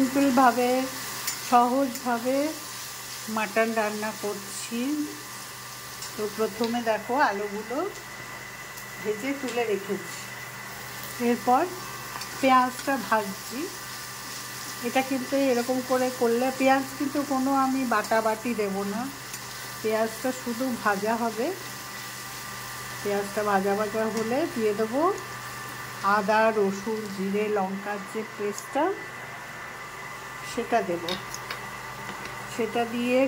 সিম্পলভাবে সহজভাবে মাটন রান্না করছি। তো প্রথমে দেখো আলুগুলো ভেজে তুলে রেখেছি, এরপর পেঁয়াজটা ভাজছি। এটা কিন্তু এরকম করে করলে পেঁয়াজ কিন্তু কোনো আমি বাটাবাটি দেব না, পেঁয়াজটা শুধু ভাজা হবে। পেঁয়াজটা ভাজা ভাজা হলে দিয়ে দেবো আদা রসুন জিরে লঙ্কার যে পেস্টটা সেটা দেব। সেটা দিয়ে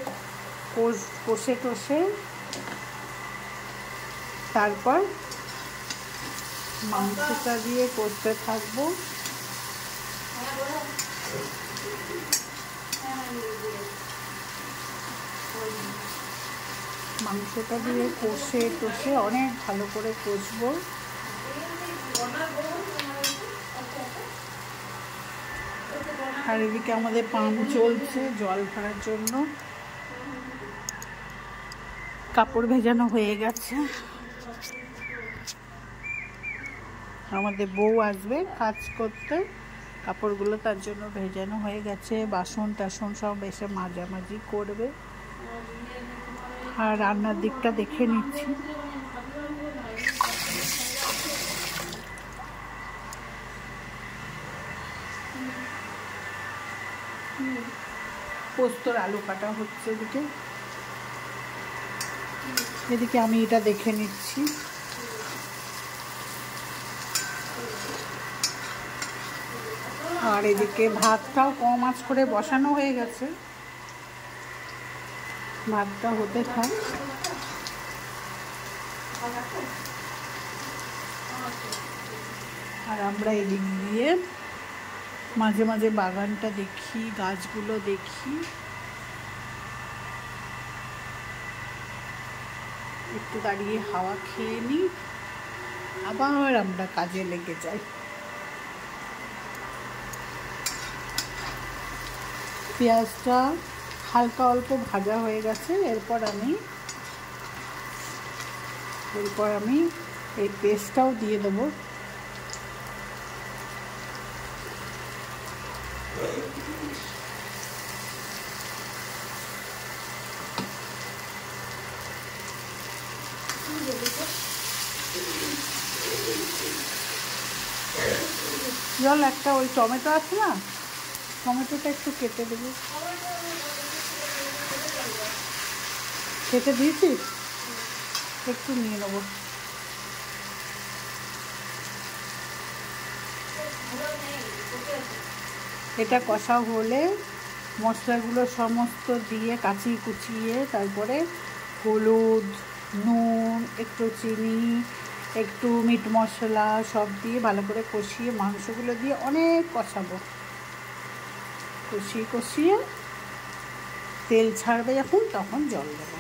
কষে টষে তারপর মাংসটা দিয়ে কষতে থাকবো। মাংসটা দিয়ে কষে টষে অনেক ভালো করে কষবো। আর এদিকে আমাদের পাম্প চলছে জল ভরার জন্য। কাপড় ভেজানো হয়ে গেছে, আমাদের বউ আসবে কাজ করতে, কাপড়গুলো তার জন্য ভেজানো হয়ে গেছে। বাসন টাসন সব এসে মাজামাজি করবে। আর রান্নার দিকটা দেখে নিচ্ছি। পোস্তর আলু কাটা হচ্ছে এদিকে, এদিকে আমি এটা দেখে নিচ্ছি। আর এদিকে ভাতটাও কম আঁচ করে বসানো হয়ে গেছে, ভাতটা হতে থাক। আর আমরা এদিক দিয়ে মাঝে মাঝে বাগানটা দেখি, গাছগুলো দেখি, একটু দাঁড়িয়ে হাওয়া খেয়ে নিই, আবার আমরা কাজে লেগে যাই। পেঁয়াজটা হালকা অল্প ভাজা হয়ে গেছে, এরপর আমি এই পেস্টটাও দিয়ে দেবো। জল একটা ওই টমেটো আছে না, টমেটোটা একটু কেটে দেবো। কেটে দিয়েছিস, একটু নিয়ে নেবো। এটা কষা হলে মশলাগুলো সমস্ত দিয়ে কুচিয়ে তারপরে হলুদ নুন একটু চিনি একটু মিট মশলা সব দিয়ে ভালো করে কষিয়ে মাংসগুলো দিয়ে অনেক কষাবো। কষিয়ে তেল ছাড়বে যখন তখন জল দেবো।